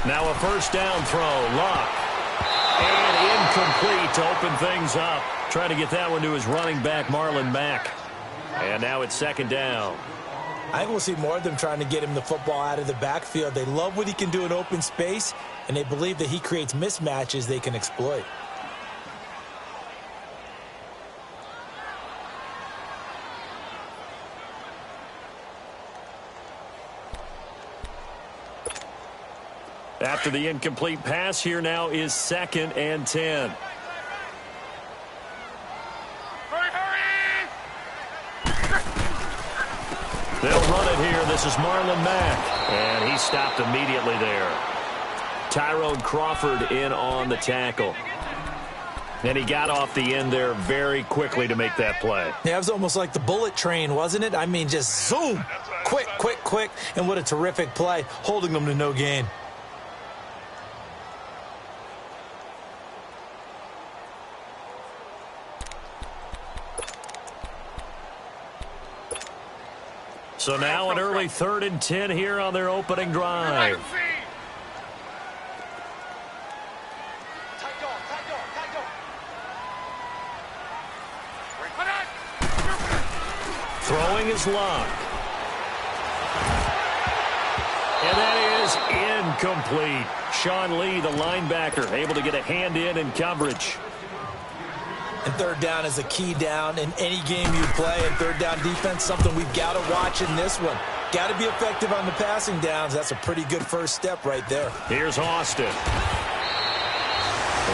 Now a first down throw. Luck. And incomplete to open things up. Trying to get that one to his running back, Marlon Mack. And now it's second down. I think we'll see more of them trying to get him the football out of the backfield. They love what he can do in open space, and they believe that he creates mismatches they can exploit. After the incomplete pass, here now is 2nd and 10. They'll run it here. This is Marlon Mack. And he stopped immediately there. Tyrone Crawford in on the tackle. And he got off the end there very quickly to make that play. Yeah, it was almost like the bullet train, wasn't it? I mean, just zoom. Quick, quick, quick. And what a terrific play, holding them to no gain. So now an early 3rd and 10 here on their opening drive. Throwing is Luck. And that is incomplete. Sean Lee, the linebacker, able to get a hand in coverage. And third down is a key down in any game you play. And third down defense, something we've got to watch in this one. Got to be effective on the passing downs. That's a pretty good first step right there. Here's Austin.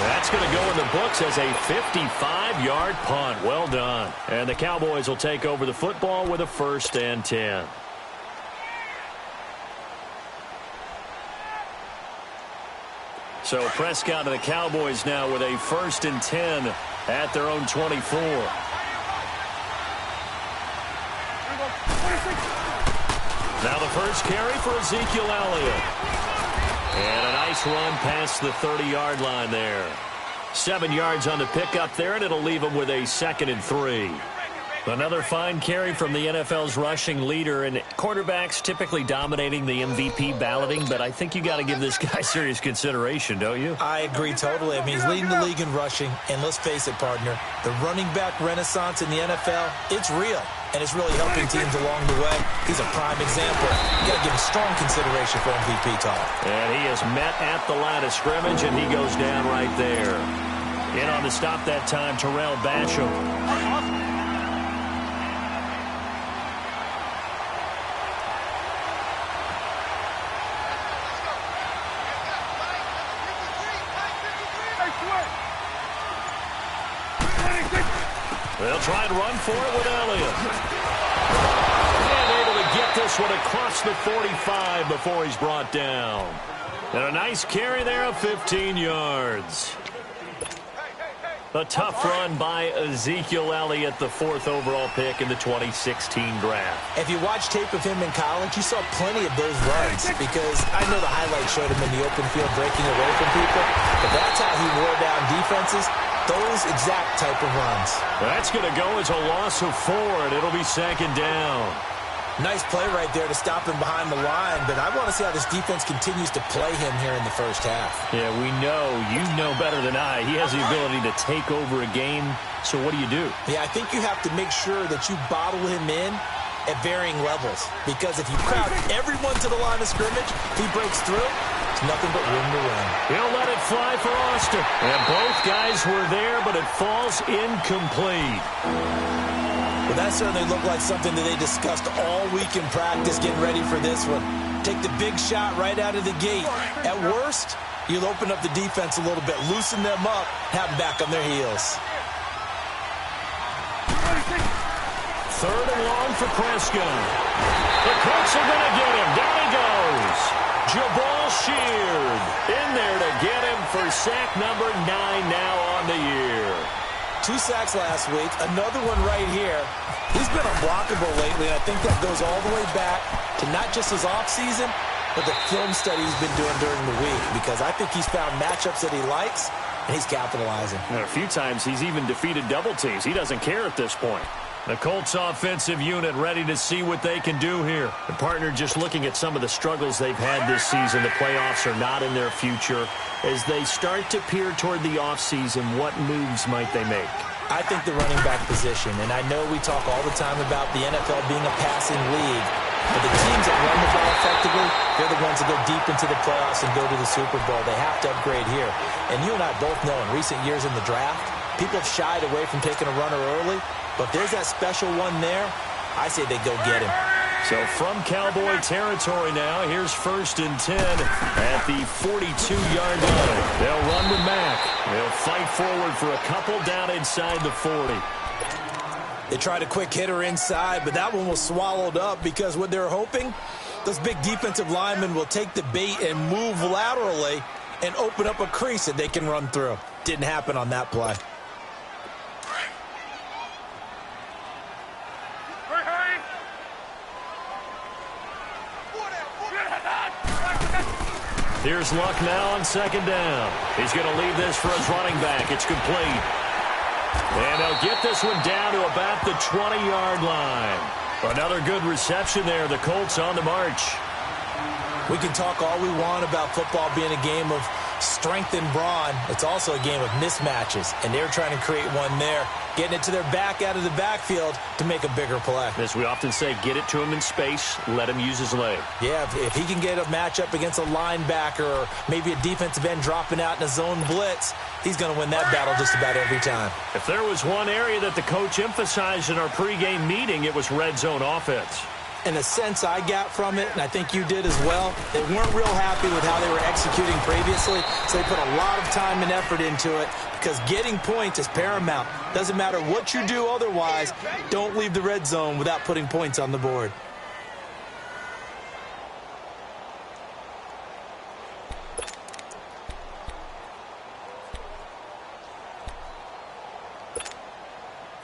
That's going to go in the books as a 55-yard punt. Well done. And the Cowboys will take over the football with a 1st and 10. So Prescott and the Cowboys now with a 1st and 10 at their own 24. Now the first carry for Ezekiel Elliott. And a nice run past the 30-yard line there. 7 yards on the pickup there, and it'll leave him with a 2nd and 3. Another fine carry from the NFL's rushing leader, and quarterbacks typically dominating the MVP balloting, but I think you got to give this guy serious consideration, don't you? I agree totally. I mean, he's leading the league in rushing, and let's face it, partner, the running back renaissance in the NFL, it's real, and it's really helping teams along the way. He's a prime example. You got to give him strong consideration for MVP talk. And he is met at the line of scrimmage, and he goes down right there. In on the stop that time, Terrell Basham. They'll try and run for it with Elliott. And able to get this one across the 45 before he's brought down. And a nice carry there of 15 yards. A tough run by Ezekiel Elliott, the 4th overall pick in the 2016 draft. If you watch tape of him in college, you saw plenty of those runs because I know the highlights showed him in the open field breaking away from people, but that's how he wore down defenses. Those exact type of runs. That's going to go as a loss of 4, and it'll be 2nd down. Nice play right there to stop him behind the line, but I want to see how this defense continues to play him here in the first half. Yeah, we know. You know better than I. He has the ability to take over a game, so what do you do? Yeah, I think you have to make sure that you bottle him in at varying levels, because if you crowd everyone to the line of scrimmage, if he breaks through, it's nothing but room to run. He'll let it fly for Austin. And both guys were there, but it falls incomplete. Well, that certainly looked like something that they discussed all week in practice getting ready for this one. Take the big shot right out of the gate. At worst, you'll open up the defense a little bit, loosen them up, have them back on their heels. 3rd and long for Prescott. The Colts are going to get him. Down he goes. Jabal Sheard in there to get him for sack number 9 now on the year. 2 sacks last week, another one right here. He's been unblockable lately, and I think that goes all the way back to not just his offseason, but the film study he's been doing during the week, because I think he's found matchups that he likes, and he's capitalizing. And a few times he's even defeated double teams. He doesn't care at this point. The Colts offensive unit ready to see what they can do here. The partner just looking at some of the struggles they've had this season. The playoffs are not in their future. As they start to peer toward the offseason, what moves might they make? I think the running back position, and I know we talk all the time about the NFL being a passing league, but the teams that run the ball effectively, they're the ones that go deep into the playoffs and go to the Super Bowl. They have to upgrade here. And you and I both know in recent years in the draft, people have shied away from taking a runner early, but there's that special one there. I say they go get him. So from Cowboy territory now, here's 1st and 10 at the 42-yard line. They'll run with Mack. They'll fight forward for a couple down inside the 40. They tried a quick hitter inside, but that one was swallowed up because what they're hoping, those big defensive linemen will take the bait and move laterally and open up a crease that they can run through. Didn't happen on that play. Here's Luck now on 2nd down. He's going to leave this for his running back. It's complete. And they'll get this one down to about the 20-yard line. Another good reception there. The Colts on the march. We can talk all we want about football being a game of strength and brawn. It's also a game of mismatches, and they're trying to create one there, getting it to their back out of the backfield to make a bigger play. As we often say, get it to him in space, let him use his leg. Yeah, if he can get a matchup against a linebacker or maybe a defensive end dropping out in a zone blitz, he's going to win that battle just about every time. If there was one area that the coach emphasized in our pregame meeting, it was red zone offense. And the sense I got from it, and I think you did as well, they weren't real happy with how they were executing previously, so they put a lot of time and effort into it because getting points is paramount. Doesn't matter what you do otherwise, don't leave the red zone without putting points on the board.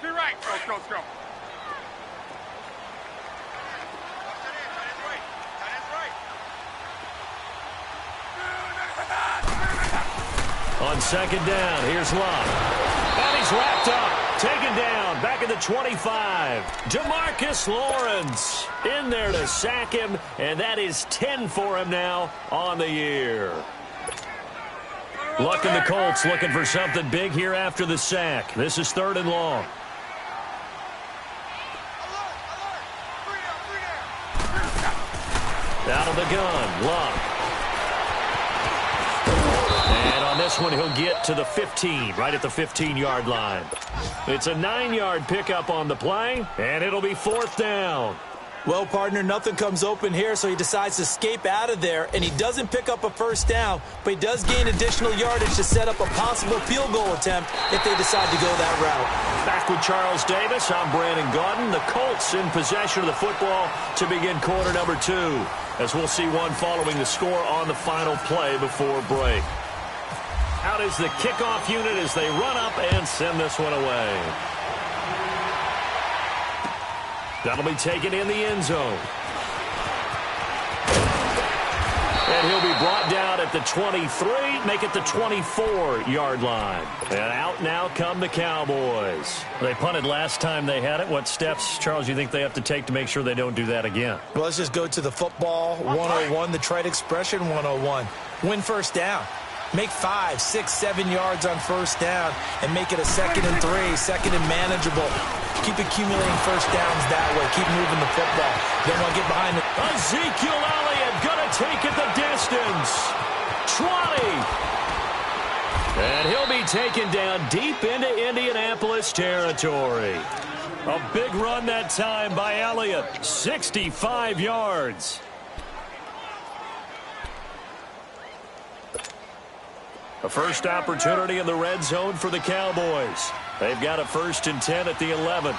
To your right. Go, go, go. On 2nd down, here's Luck. And he's wrapped up, taken down, back at the 25. DeMarcus Lawrence in there to sack him, and that is 10 for him now on the year. Luck and the Colts looking for something big here after the sack. This is 3rd and long. Out of the gun, Luck. And on this one, he'll get to the 15, right at the 15-yard line. It's a 9-yard pickup on the play, and it'll be 4th down. Well, partner, nothing comes open here, so he decides to escape out of there, and he doesn't pick up a 1st down, but he does gain additional yardage to set up a possible field goal attempt if they decide to go that route. Back with Charles Davis, I'm Brandon Gaudin. The Colts in possession of the football to begin quarter number 2, as we'll see one following the score on the final play before break. Out is the kickoff unit as they run up and send this one away. That'll be taken in the end zone. And he'll be brought down at the 23, make it the 24-yard line. And out now come the Cowboys. They punted last time they had it. What steps, Charles, you think they have to take to make sure they don't do that again? Well, let's just go to the football 101, the trite expression 101. Win 1st down. Make 5, 6, 7 yards on 1st down and make it a 2nd and 3, 2nd and manageable. Keep accumulating 1st downs that way. Keep moving the football. Don't want to get behind it. Ezekiel Elliott going to take it the distance. 20. And he'll be taken down deep into Indianapolis territory. A big run that time by Elliott. 65 yards. A first opportunity in the red zone for the Cowboys. They've got a 1st and 10 at the 11.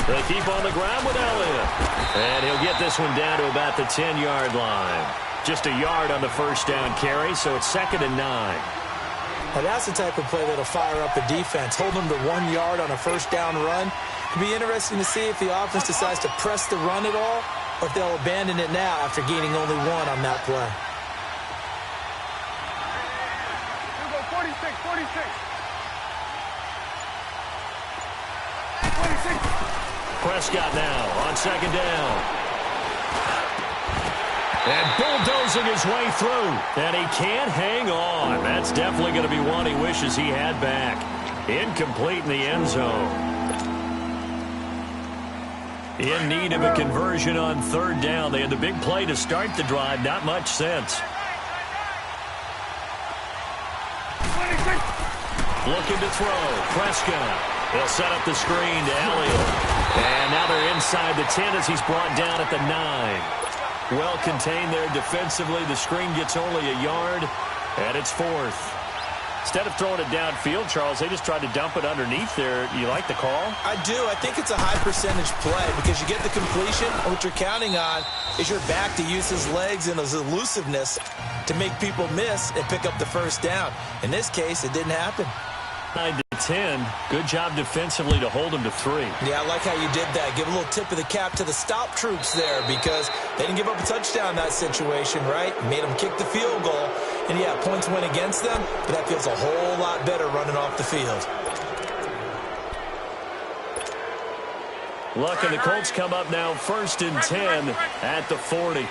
They keep on the ground with Elliott. And he'll get this one down to about the 10-yard line. Just a yard on the 1st down carry, so it's 2nd and 9. Now that's the type of play that'll fire up a defense. Hold them to 1 yard on a 1st down run. It'll be interesting to see if the offense decides to press the run at all or if they'll abandon it now after gaining only 1 on that play. 46. Prescott now on second down. And bulldozing his way through. And he can't hang on. That's definitely going to be one he wishes he had back. Incomplete in the end zone. In need of a conversion on third down. They had the big play to start the drive. Not much sense. Looking to throw. Prescott. He'll set up the screen to Elliott. And now they're inside the 10 as he's brought down at the 9. Well contained there defensively. The screen gets only a yard, and it's fourth. Instead of throwing it downfield, Charles, they just tried to dump it underneath there. You like the call? I do. I think it's a high percentage play because you get the completion, and what you're counting on is your back to use his legs and his elusiveness to make people miss and pick up the first down. In this case, it didn't happen. 9 to 10. Good job defensively to hold him to 3. Yeah, I like how you did that. Give a little tip of the cap to the stop troops there because they didn't give up a touchdown in that situation, right? Made them kick the field goal. And, yeah, points went against them, but that feels a whole lot better running off the field. Luck and the Colts come up now 1st and 10 at the 40.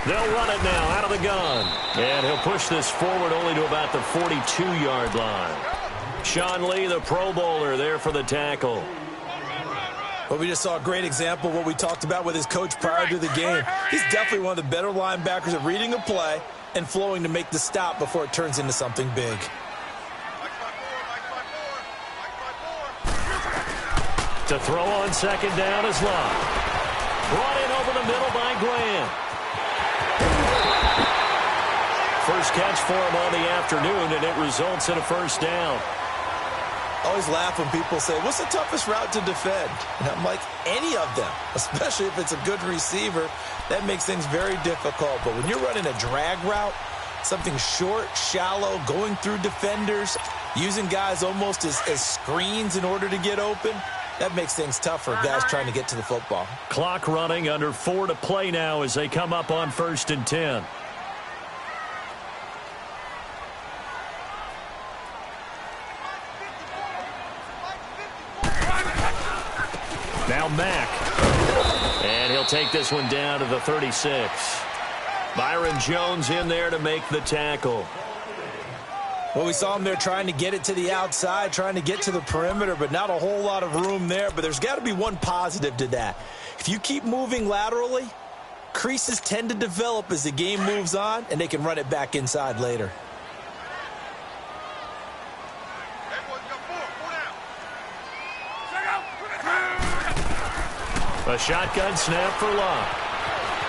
They'll run it now out of the gun. And he'll push this forward only to about the 42-yard line. Sean Lee, the Pro Bowler, there for the tackle. Well, we just saw a great example of what we talked about with his coach prior to the game. He's definitely one of the better linebackers at reading a play and flowing to make the stop before it turns into something big. To throw on second down is Love. Brought in over the middle by Grant. First catch for him on the afternoon, and it results in a first down. I always laugh when people say, what's the toughest route to defend? And I'm like, any of them, especially if it's a good receiver. That makes things very difficult. But when you're running a drag route, something short, shallow, going through defenders, using guys almost as screens in order to get open, that makes things tough for guys trying to get to the football. Clock running, under 4 to play now as they come up on 1st and 10. Now Mack. And he'll take this one down to the 36. Byron Jones in there to make the tackle. Well, we saw him there trying to get it to the outside, trying to get to the perimeter, but not a whole lot of room there. But there's got to be one positive to that. If you keep moving laterally, creases tend to develop as the game moves on, and they can run it back inside later. A shotgun snap for Love.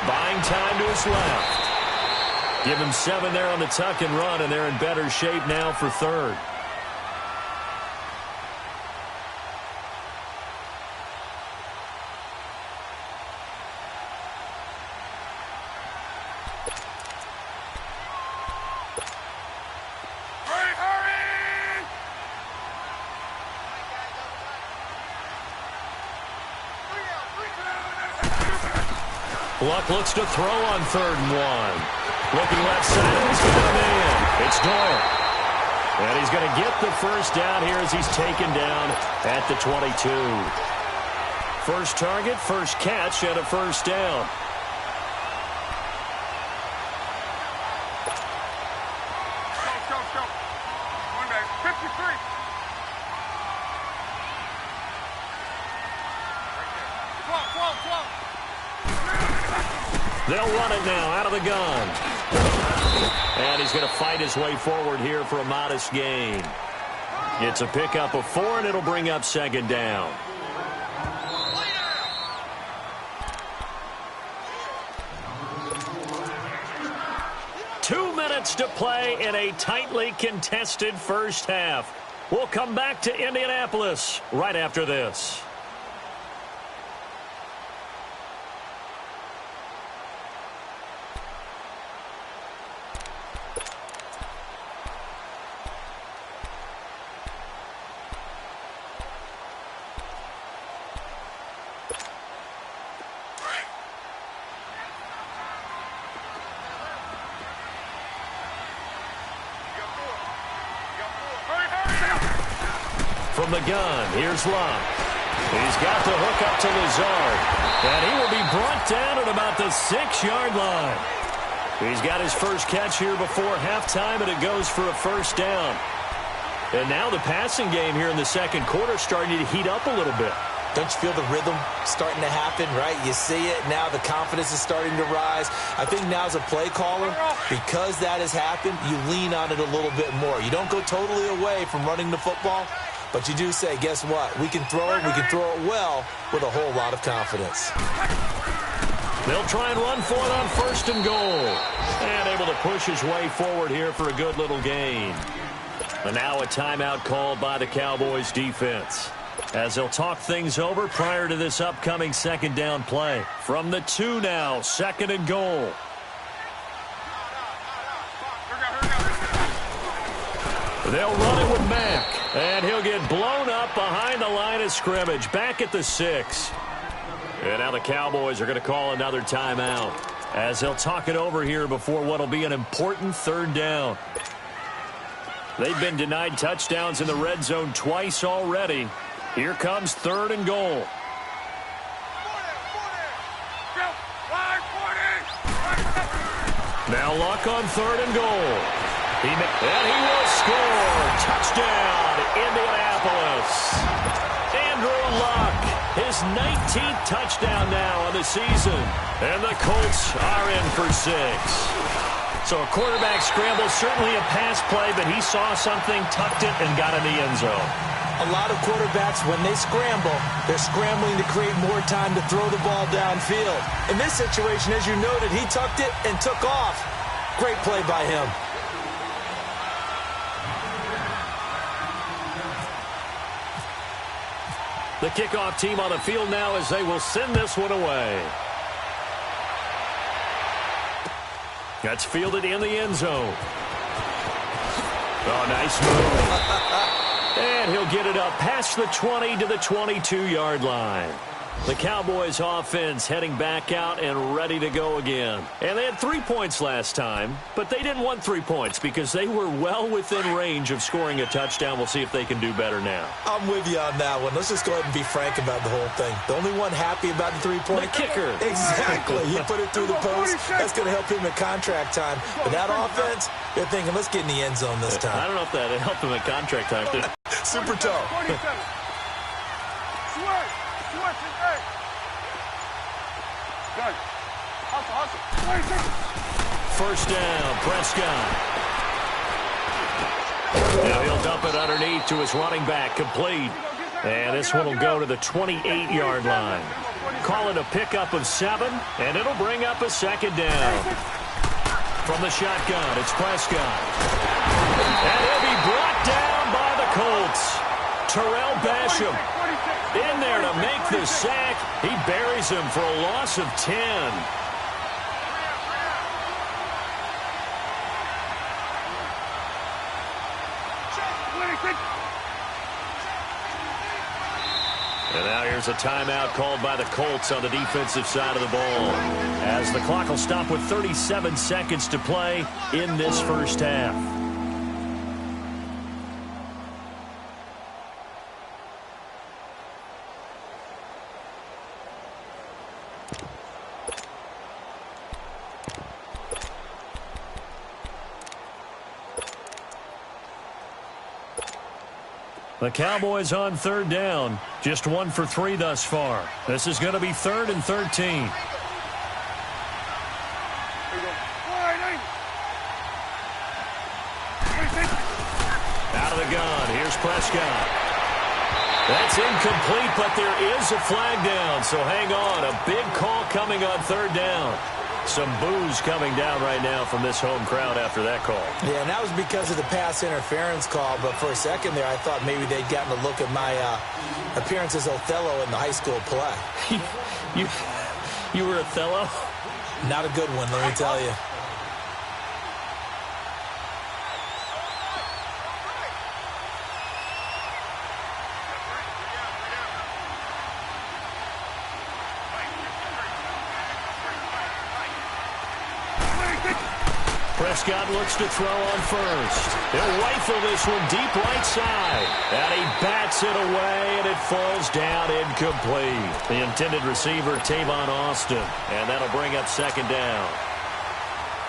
Buying time to his left. Give him 7 there on the tuck and run, and they're in better shape now for third. Luck looks to throw on 3rd and 1. Looking left side, he's got a man. It's Doyle. And he's going to get the first down here as he's taken down at the 22. First target, first catch, and a first down. Go. One back. 53. Right there. Clock. They'll run it now out of the gun. And he's going to fight his way forward here for a modest gain. It's a pickup of 4, and it'll bring up second down. Two minutes to play in a tightly contested first half. We'll come back to Indianapolis right after this. from the gun. Here's Luck. He's got the hook up to Lazard. And he will be brought down at about the 6-yard line. He's got his first catch here before halftime, and it goes for a first down. And now the passing game here in the second quarter starting to heat up a little bit. Don't you feel the rhythm starting to happen, right? You see it. Now the confidence is starting to rise. I think now as a play caller, because that has happened, you lean on it a little bit more. You don't go totally away from running the football, but you do say, guess what? We can throw it. We can throw it well with a whole lot of confidence. They'll try and run for it on first and goal. And able to push his way forward here for a good little gain. And now a timeout called by the Cowboys defense, as they'll talk things over prior to this upcoming second down play. From the 2 now, second and goal. They'll run it with Mack, and he'll get blown up behind the line of scrimmage, back at the 6. And now the Cowboys are going to call another timeout, as they'll talk it over here before what will be an important third down. They've been denied touchdowns in the red zone twice already. Here comes third and goal. Now Luck on third and goal. And he will score. Touchdown, Indianapolis. Andrew Luck, his 19th touchdown now on the season. And the Colts are in for 6. So a quarterback scramble, certainly a pass play, but he saw something, tucked it, and got in the end zone. A lot of quarterbacks, when they scramble, they're scrambling to create more time to throw the ball downfield. In this situation, as you noted, he tucked it and took off. Great play by him. The kickoff team on the field now as they will send this one away. That's fielded in the end zone. Oh, nice move. And he'll get it up past the 20 to the 22-yard line. The Cowboys offense heading back out and ready to go again. And they had 3 points last time, but they didn't want 3 points because they were well within range of scoring a touchdown. We'll see if they can do better now. I'm with you on that one. Let's just go ahead and be frank about the whole thing. The only one happy about the 3-point. The kicker. Exactly. He put it through the post. That's going to help him at contract time. But that offense, they're thinking, let's get in the end zone this time. I don't know if that helped him at contract time. Super tough. First down, Prescott. Now he'll dump it underneath to his running back, complete. And this one will go to the 28-yard line. Call it a pickup of 7, and it'll bring up a second down. From the shotgun, it's Prescott. And he'll be brought down by the Colts. Terrell Basham in there to make the sack. He buries him for a loss of 10. And now here's a timeout called by the Colts on the defensive side of the ball, as the clock will stop with 37 seconds to play in this first half. The Cowboys on third down. Just 1 for 3 thus far. This is going to be 3rd and 13. Out of the gun. Here's Prescott. That's incomplete, but there is a flag down. So hang on. A big call coming on third down. Some boos coming down right now from this home crowd after that call. Yeah, and that was because of the pass interference call. But for a second there, I thought maybe they'd gotten a look at my appearance as Othello in the high school play. You were Othello? Not a good one, let me tell you. Prescott looks to throw on first. He'll rifle this one deep right side. And he bats it away, and it falls down incomplete. The intended receiver, Tavon Austin. And that'll bring up second down.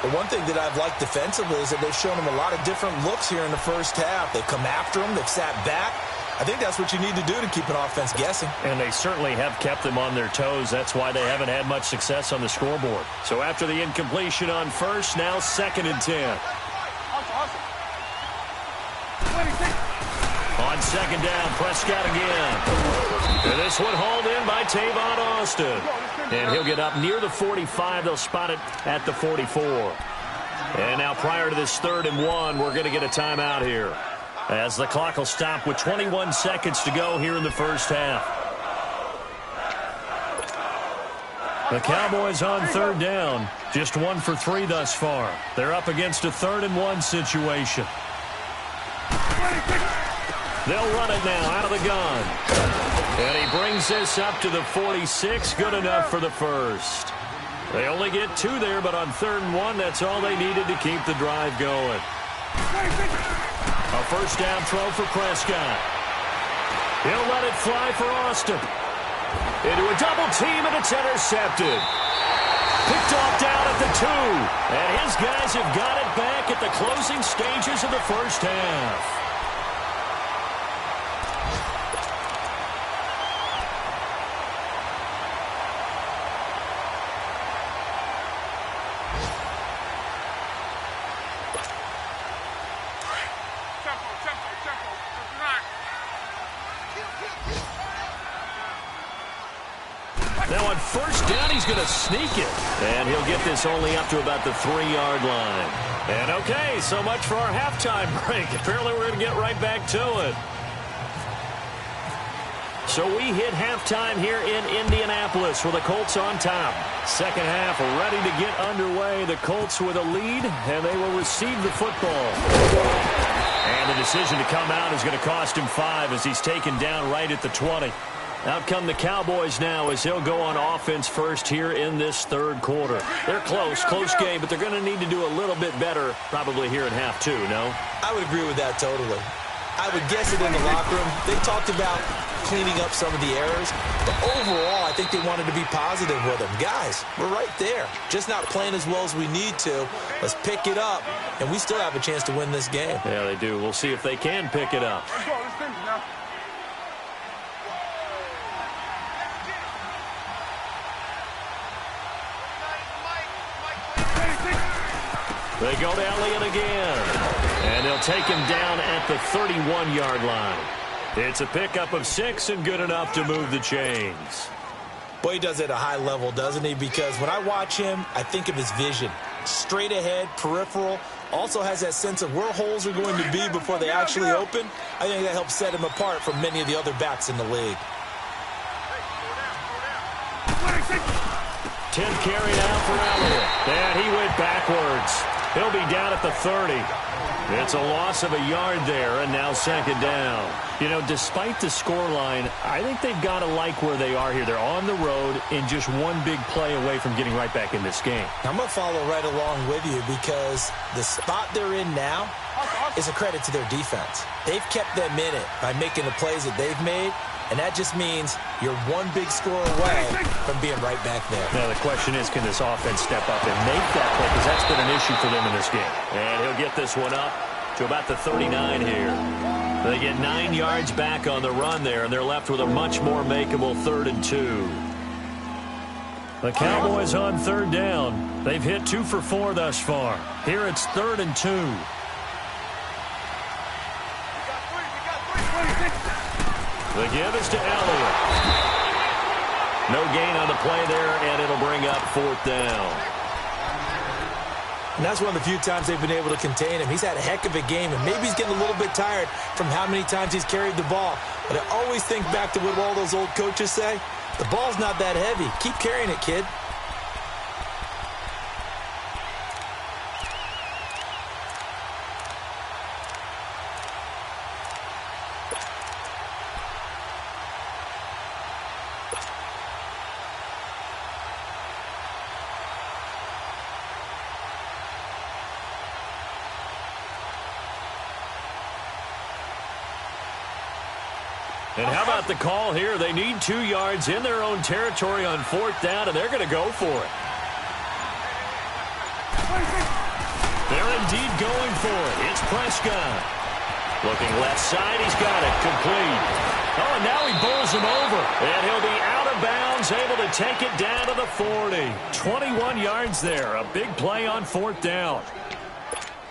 The one thing that I've liked defensively is that they've shown him a lot of different looks here in the first half. They've come after him. They've sat back. I think that's what you need to do to keep an offense guessing. And they certainly have kept them on their toes. That's why they haven't had much success on the scoreboard. So after the incompletion on first, now 2nd and 10. On second down, Prescott again. And this one hauled in by Tavon Austin. And he'll get up near the 45. They'll spot it at the 44. And now prior to this 3rd and 1, we're going to get a timeout here, as the clock will stop with 21 seconds to go here in the first half. The Cowboys on 3rd down, just 1 for 3 thus far. They're up against a 3rd and 1 situation. They'll run it now out of the gun. And he brings this up to the 46. Good enough for the first. They only get 2 there, but on 3rd and 1, that's all they needed to keep the drive going. A first down throw for Prescott. He'll let it fly for Austin. Into a double team, and it's intercepted. Picked off down at the 2. And his guys have got it back at the closing stages of the first half. Now on first down, he's going to sneak it. And he'll get this only up to about the 3-yard line. And okay, so much for our halftime break. Apparently we're going to get right back to it. So we hit halftime here in Indianapolis with the Colts on top. Second half ready to get underway. The Colts with a lead, and they will receive the football. And the decision to come out is going to cost him 5 as he's taken down right at the 20. Out come the Cowboys now as he'll go on offense first here in this 3rd quarter. They're close game, but they're going to need to do a little bit better probably here in half 2, no? I would agree with that totally. I would guess it in the locker room. They talked about cleaning up some of the errors, but overall, I think they wanted to be positive with them. Guys, we're right there. Just not playing as well as we need to. Let's pick it up, and we still have a chance to win this game. Yeah, they do. We'll see if they can pick it up. Let's go. Let's finish now. They go to Elliott again. And they'll take him down at the 31-yard line. It's a pickup of 6 and good enough to move the chains. Boy, he does it at a high level, doesn't he? Because when I watch him, I think of his vision. Straight ahead, peripheral. Also has that sense of where holes are going to be before they actually open. I think that helps set him apart from many of the other backs in the league. 10th carry now for Elliott. And he went backwards. He'll be down at the 30. It's a loss of a yard there, and now 2nd down. You know, despite the scoreline, I think they've got to like where they are here. They're on the road and just one big play away from getting right back in this game. I'm going to follow right along with you because the spot they're in now is a credit to their defense. They've kept them in it by making the plays that they've made, and that just means you're one big score away from being right back there. Now, the question is, can this offense step up and make that play? Because that's been an issue for them in this game. And he'll get this one up to about the 39 here. They get 9 yards back on the run there, and they're left with a much more makeable 3rd and 2. The Cowboys on 3rd down. They've hit 2 for 4 thus far. Here it's 3rd and 2. The give is to Elliott. No gain on the play there, and it'll bring up 4th down. And that's one of the few times they've been able to contain him. He's had a heck of a game, and maybe he's getting a little bit tired from how many times he's carried the ball. But I always think back to what all those old coaches say. The ball's not that heavy. Keep carrying it, kid. And how about the call here? They need 2 yards in their own territory on 4th down, and they're going to go for it. They're indeed going for it. It's Prescott. Looking left side, he's got it. Complete. Oh, and now he bowls him over. And he'll be out of bounds, able to take it down to the 40. 21 yards there. A big play on 4th down.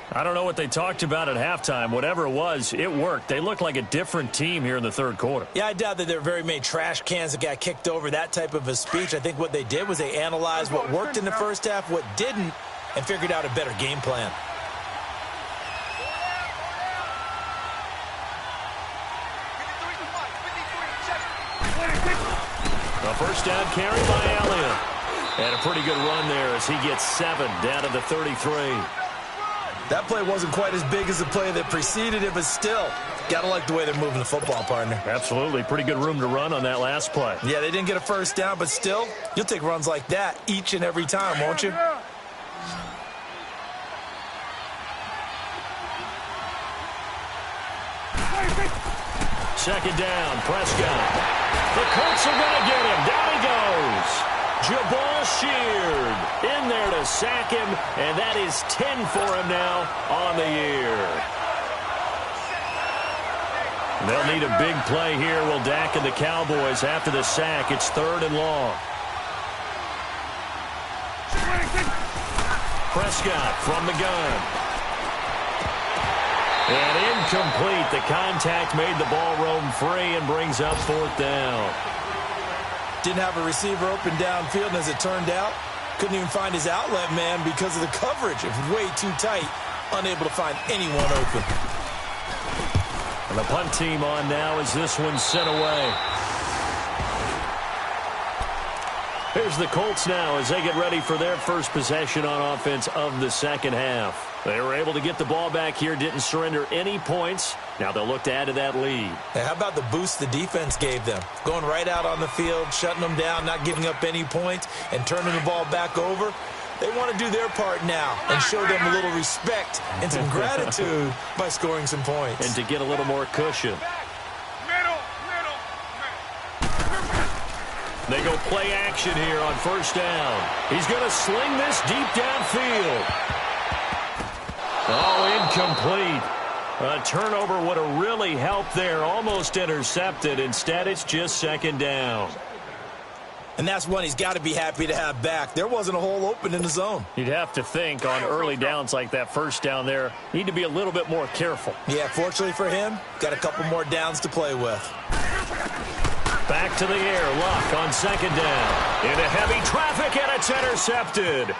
I don't know what they talked about at halftime. Whatever it was, it worked. They look like a different team here in the 3rd quarter. Yeah, I doubt that there are very many trash cans that got kicked over, that type of a speech. I think what they did was they analyzed what worked in the first half, what didn't, and figured out a better game plan. A first down carry by Elliott. And a pretty good run there as he gets 7 down to the 33. That play wasn't quite as big as the play that preceded it, but still, got to like the way they're moving the football, partner. Absolutely. Pretty good room to run on that last play. Yeah, they didn't get a first down, but still, you'll take runs like that each and every time, won't you? Second down, Prescott. The Colts are going to get him. Down he goes. Jabal Sheard in there to sack him, and that is 10 for him now on the year. They'll need a big play here, will Dak and the Cowboys after the sack. It's 3rd and long. Prescott from the gun. And incomplete. The contact made the ball roam free and brings up 4th down. Didn't have a receiver open downfield, and as it turned out, couldn't even find his outlet man because of the coverage. It was way too tight, unable to find anyone open. And the punt team on now as this one's sent away. Here's the Colts now as they get ready for their first possession on offense of the second half. They were able to get the ball back here, didn't surrender any points. Now they'll look to add to that lead. Hey, how about the boost the defense gave them? Going right out on the field, shutting them down, not giving up any points, and turning the ball back over. They want to do their part now and show them a little respect and some gratitude by scoring some points. And to get a little more cushion. They go play action here on first down. He's going to sling this deep downfield. Oh, incomplete. A turnover would have really helped there. Almost intercepted. Instead, it's just second down. And that's one he's got to be happy to have back. There wasn't a hole open in the zone. You'd have to think on early downs like that first down there, need to be a little bit more careful. Yeah, fortunately for him, got a couple more downs to play with. Back to the air. Luck on second down. Into heavy traffic, and it's intercepted.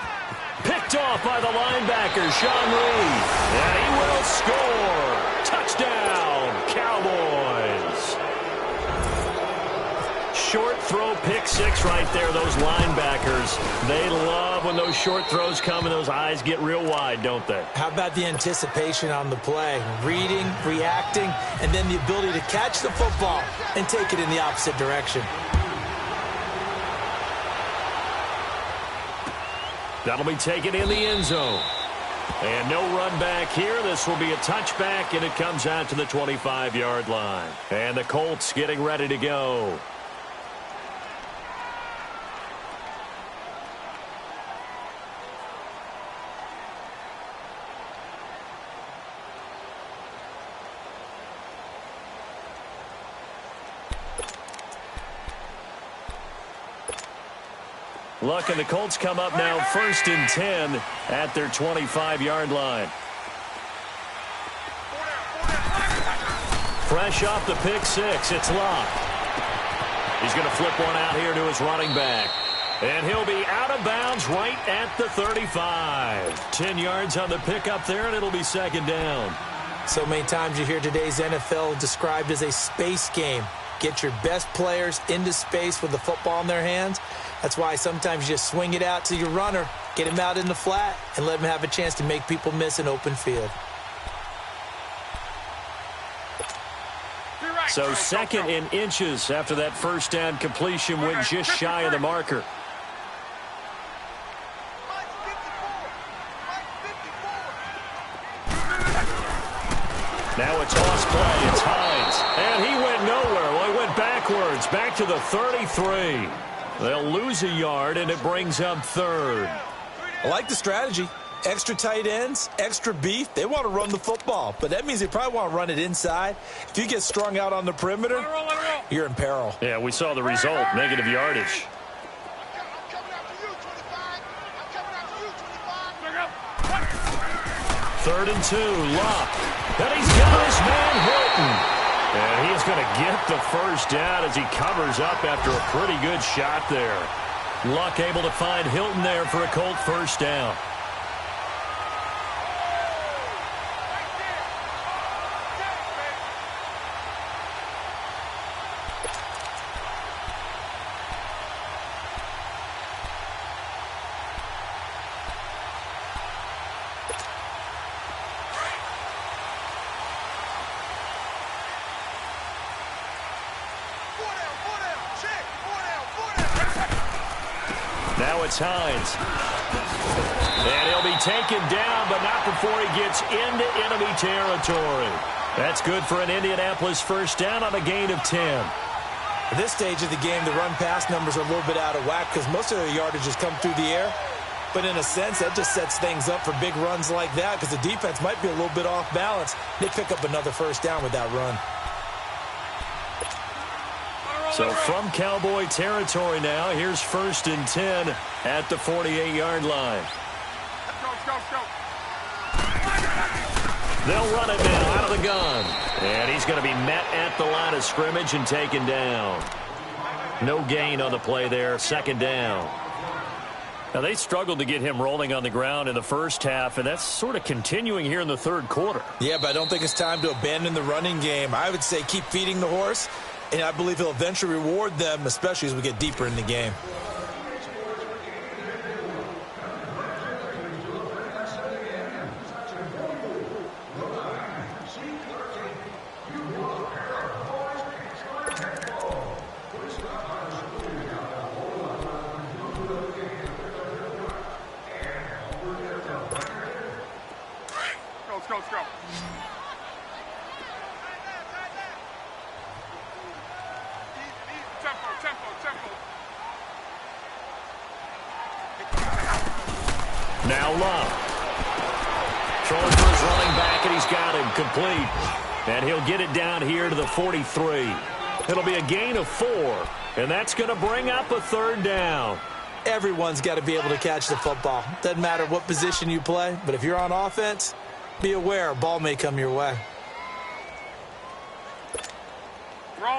Picked off by the linebacker, Sean Lee. And he will score. Touchdown, Cowboys. Short throw, pick six right there. Those linebackers, they love when those short throws come and those eyes get real wide, don't they? How about the anticipation on the play? Reading, reacting, and then the ability to catch the football and take it in the opposite direction. That'll be taken in the end zone. And no run back here. This will be a touchback, and it comes out to the 25-yard line. And the Colts getting ready to go. Luck and the Colts come up now 1st and 10 at their 25-yard line. Fresh off the pick six, it's Luck. He's going to flip one out here to his running back. And he'll be out of bounds right at the 35. 10 yards on the pickup there, and it'll be second down. So many times you hear today's NFL described as a space game. Get your best players into space with the football in their hands. That's why sometimes you just swing it out to your runner, get him out in the flat, and let him have a chance to make people miss an open field. So second in inches after that first down completion went just shy of the marker. Now a toss play. It's Hines. And he went nowhere. Well, he went backwards, back to the 33. They'll lose a yard, and it brings up third. I like the strategy. Extra tight ends, extra beef. They want to run the football, but that means they probably want to run it inside. If you get strung out on the perimeter, you're in peril. Yeah, we saw the result, negative yardage. Third and 2, Luck. And he's got his man Hilton. And he's going to get the first down as he covers up after a pretty good shot there. Luck able to find Hilton there for a Colt first down. Now it's Hines. And he'll be taken down, but not before he gets into enemy territory. That's good for an Indianapolis first down on a gain of 10. At this stage of the game, the run-pass numbers are a little bit out of whack because most of their yardage has come through the air. But in a sense, that just sets things up for big runs like that because the defense might be a little bit off balance. They pick up another first down with that run. So from Cowboy territory now, here's 1st and 10 at the 48-yard line. Go. They'll run it now out of the gun. And he's going to be met at the line of scrimmage and taken down. No gain on the play there, 2nd down. Now, they struggled to get him rolling on the ground in the first half, and that's sort of continuing here in the 3rd quarter. Yeah, but I don't think it's time to abandon the running game. I would say keep feeding the horse. And I believe he'll eventually reward them, especially as we get deeper in the game. Let's go. Tempo. Now Love. Throwing for his running back, and he's got him complete. And he'll get it down here to the 43. It'll be a gain of 4, and that's going to bring up a 3rd down. Everyone's got to be able to catch the football. Doesn't matter what position you play, but if you're on offense, be aware a ball may come your way.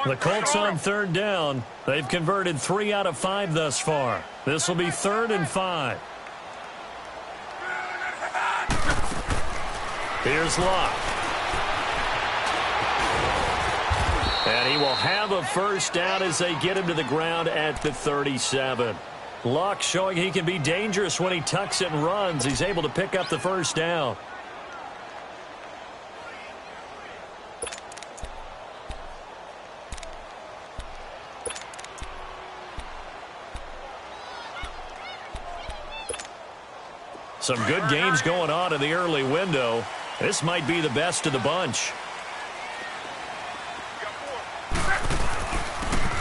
The Colts on 3rd down. They've converted 3 out of 5 thus far. This will be 3rd and 5. Here's Luck. And he will have a first down as they get him to the ground at the 37. Luck showing he can be dangerous when he tucks it and runs. He's able to pick up the first down. Some good games going on in the early window. This might be the best of the bunch.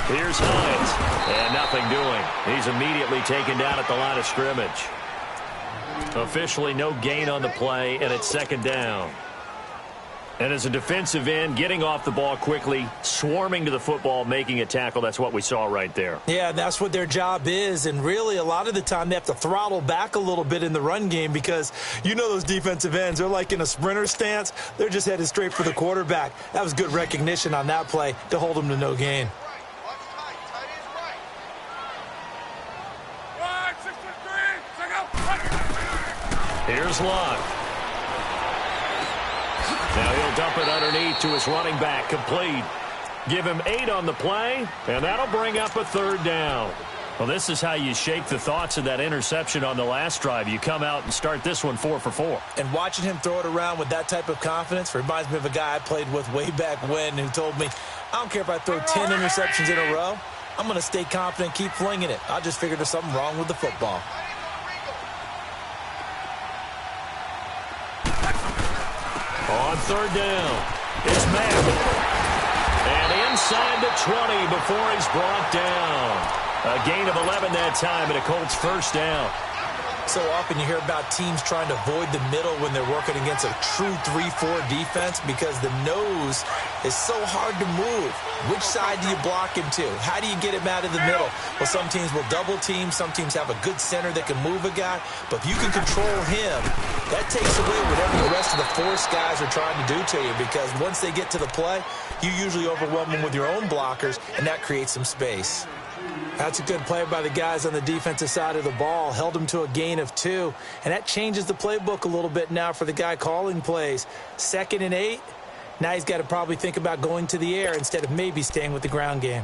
Here's Hines. And nothing doing. He's immediately taken down at the line of scrimmage. Officially no gain on the play, and it's 2nd down. And as a defensive end, getting off the ball quickly, swarming to the football, making a tackle, that's what we saw right there. Yeah, that's what their job is. And really, a lot of the time, they have to throttle back a little bit in the run game because you know those defensive ends, they're like in a sprinter stance. They're just headed straight for the quarterback. That was good recognition on that play to hold them to no gain. Here's Luck. Now he'll dump it underneath to his running back, complete. Give him 8 on the play, and that'll bring up a 3rd down. Well, this is how you shake the thoughts of that interception on the last drive. You come out and start this one 4 for 4. And watching him throw it around with that type of confidence reminds me of a guy I played with way back when who told me, I don't care if I throw 10 interceptions in a row. I'm going to stay confident, keep flinging it. I just figured there's something wrong with the football. On 3rd down, it's Mack. And inside the 20 before he's brought down. A gain of 11 that time and a Colts first down. So often you hear about teams trying to avoid the middle when they're working against a true 3-4 defense because the nose is so hard to move. Which side do you block him to? How do you get him out of the middle? Well, some teams will double team. Some teams have a good center that can move a guy. But if you can control him, that takes away whatever the rest of the force guys are trying to do to you because once they get to the play, you usually overwhelm them with your own blockers, and that creates some space. That's a good play by the guys on the defensive side of the ball. Held them to a gain of 2. And that changes the playbook a little bit now for the guy calling plays. 2nd and 8. Now he's got to probably think about going to the air instead of maybe staying with the ground game.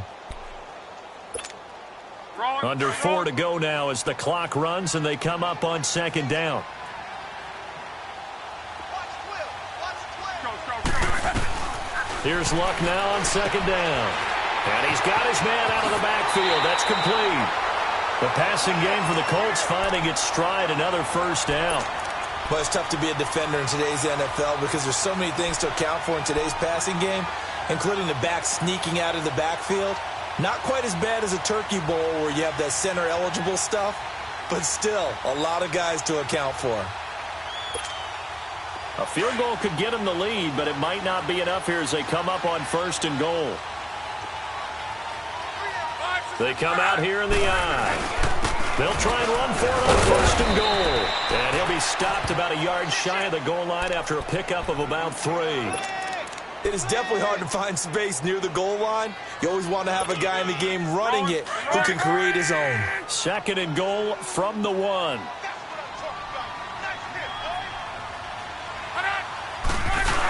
Under 4 to go now as the clock runs and they come up on 2nd down. Here's Luck now on 2nd down. And he's got his man out of the backfield. That's complete. The passing game for the Colts finding its stride, another first down. Well, it's tough to be a defender in today's NFL because there's so many things to account for in today's passing game, including the back sneaking out of the backfield. Not quite as bad as a turkey bowl where you have that center-eligible stuff, but still a lot of guys to account for. A field goal could get them the lead, but it might not be enough here as they come up on 1st and goal. They come out here in the eye. They'll try and run for it on 1st and goal. And he'll be stopped about a yard shy of the goal line after a pickup of about 3. It is definitely hard to find space near the goal line. You always want to have a guy in the game running it who can create his own. 2nd and goal from the 1.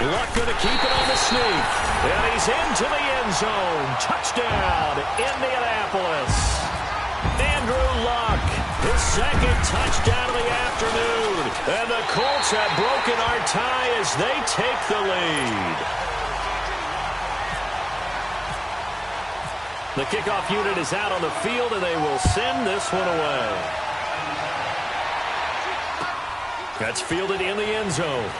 Luck going to keep it on the sneak. And he's into the end zone. Touchdown, Indianapolis. Andrew Luck, his 2nd touchdown of the afternoon. And the Colts have broken our tie as they take the lead. The kickoff unit is out on the field, and they will send this one away. That's fielded in the end zone.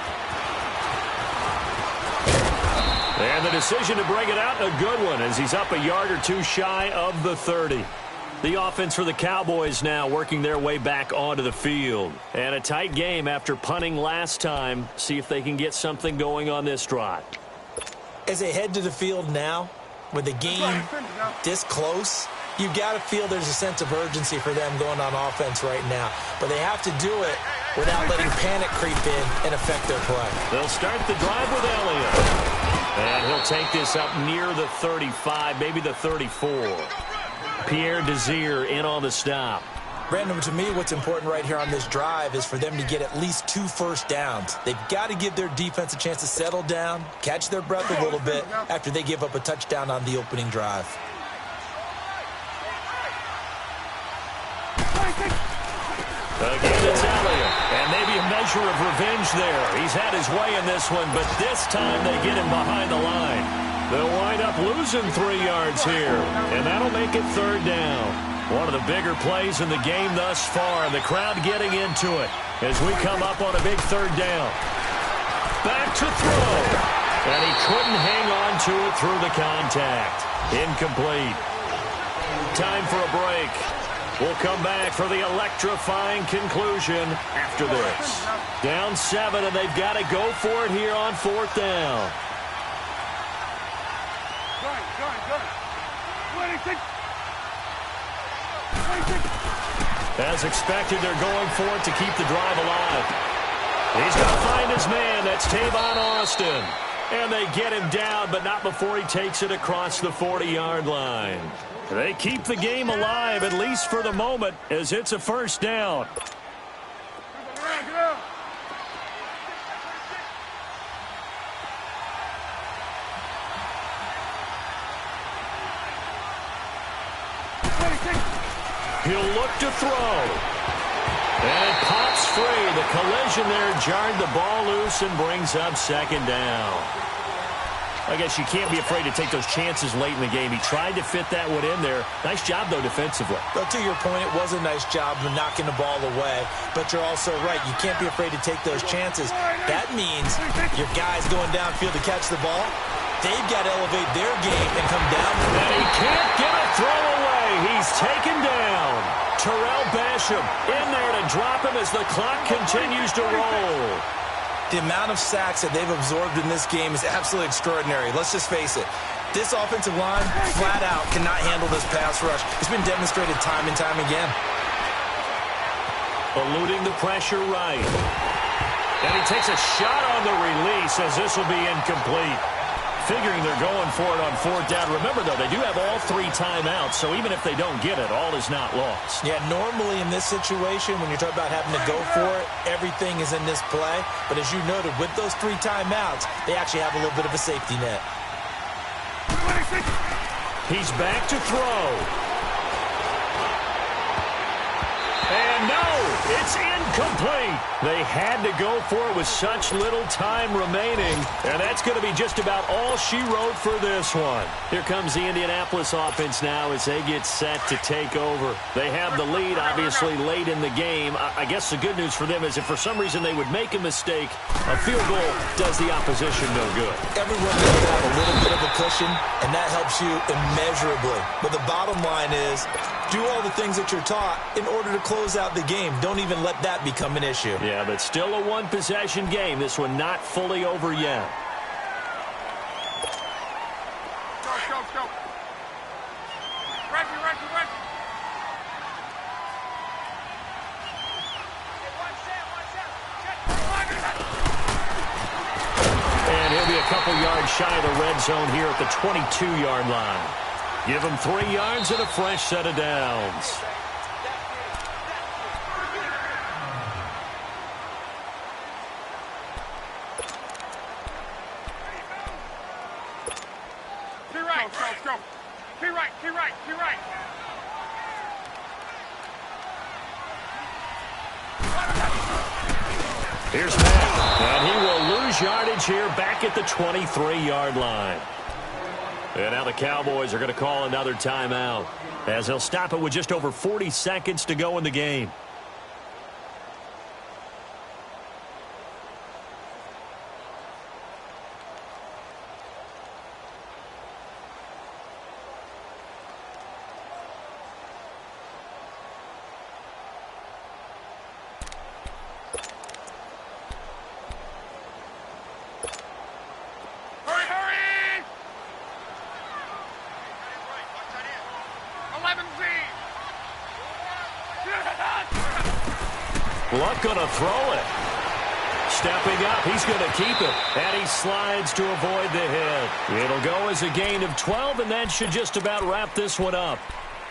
And the decision to bring it out, a good one, as he's up a yard or 2 shy of the 30. The offense for the Cowboys now working their way back onto the field. And a tight game after punting last time. See if they can get something going on this drive. As they head to the field now, with the game this close, you've got to feel there's a sense of urgency for them going on offense right now. But they have to do it without letting panic creep in and affect their play. They'll start the drive with Elliott. And he'll take this up near the 35, maybe the 34. Pierre Desir in on the stop. Brandon, to me, what's important right here on this drive is for them to get at least 2 first downs. They've got to give their defense a chance to settle down, catch their breath a little bit after they give up a touchdown on the opening drive. Again, it's Elliott. And maybe a measure of revenge there. He's had his way in this one, but this time they get him behind the line. They'll wind up losing 3 yards here, and that'll make it 3rd down. One of the bigger plays in the game thus far, and the crowd getting into it as we come up on a big 3rd down. Back to throw. And he couldn't hang on to it through the contact. Incomplete. Time for a break. We'll come back for the electrifying conclusion after this. Down 7, and they've got to go for it here on 4th down. As expected, they're going for it to keep the drive alive. He's going to find his man. That's Tavon Austin. And they get him down, but not before he takes it across the 40-yard line. They keep the game alive, at least for the moment, as it's a 1st down. He'll look to throw. And it pops free. The collision there jarred the ball loose and brings up 2nd down. I guess you can't be afraid to take those chances late in the game. He tried to fit that one in there. Nice job, though, defensively. Well, to your point, it was a nice job of knocking the ball away. But you're also right. You can't be afraid to take those chances. That means your guy's going downfield to catch the ball. They've got to elevate their game and come down. And he can't get a throw away. He's taken down. Terrell Basham in there to drop him as the clock continues to roll. The amount of sacks that they've absorbed in this game is absolutely extraordinary. Let's just face it. This offensive line, flat out, cannot handle this pass rush. It's been demonstrated time and time again. Eluding the pressure right. And he takes a shot on the release as this will be incomplete. Figuring they're going for it on fourth down. Remember, though, they do have all 3 timeouts, so even if they don't get it, all is not lost. Yeah, normally in this situation, when you're talking about having to go for it, everything is in this play. But as you noted, with those 3 timeouts, they actually have a little bit of a safety net. He's back to throw. And no, it's incomplete. They had to go for it with such little time remaining. And that's going to be just about all she wrote for this one. Here comes the Indianapolis offense now as they get set to take over. They have the lead, obviously, late in the game. I guess the good news for them is if for some reason they would make a mistake, a field goal does the opposition no good. Everyone needs to have a little bit of a cushion, and that helps you immeasurably. But the bottom line is, do all the things that you're taught in order to close out the game. Don't even let that become an issue. Yeah, but still a one-possession game. This one not fully over yet. Go. Reggie. And he'll be a couple yards shy of the red zone here at the 22-yard line. Give him 3 yards and a fresh set of downs. Go. Key right. Here's Matt, and he will lose yardage here back at the 23-yard line. And now the Cowboys are going to call another timeout as they'll stop it with just over 40 seconds to go in the game. Luck going to throw it. Stepping up, he's going to keep it. And he slides to avoid the hit. It'll go as a gain of 12, and that should just about wrap this one up.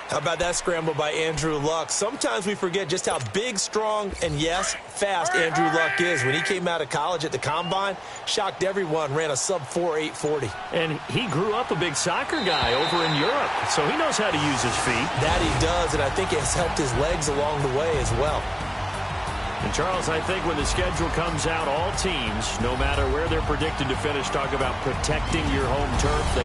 How about that scramble by Andrew Luck? Sometimes we forget just how big, strong, and, yes, fast Andrew Luck is. When he came out of college at the Combine, shocked everyone, ran a sub-4 840. And he grew up a big soccer guy over in Europe, so he knows how to use his feet. That he does, and I think it has helped his legs along the way as well. And, Charles, I think when the schedule comes out, all teams, no matter where they're predicted to finish, talk about protecting your home turf.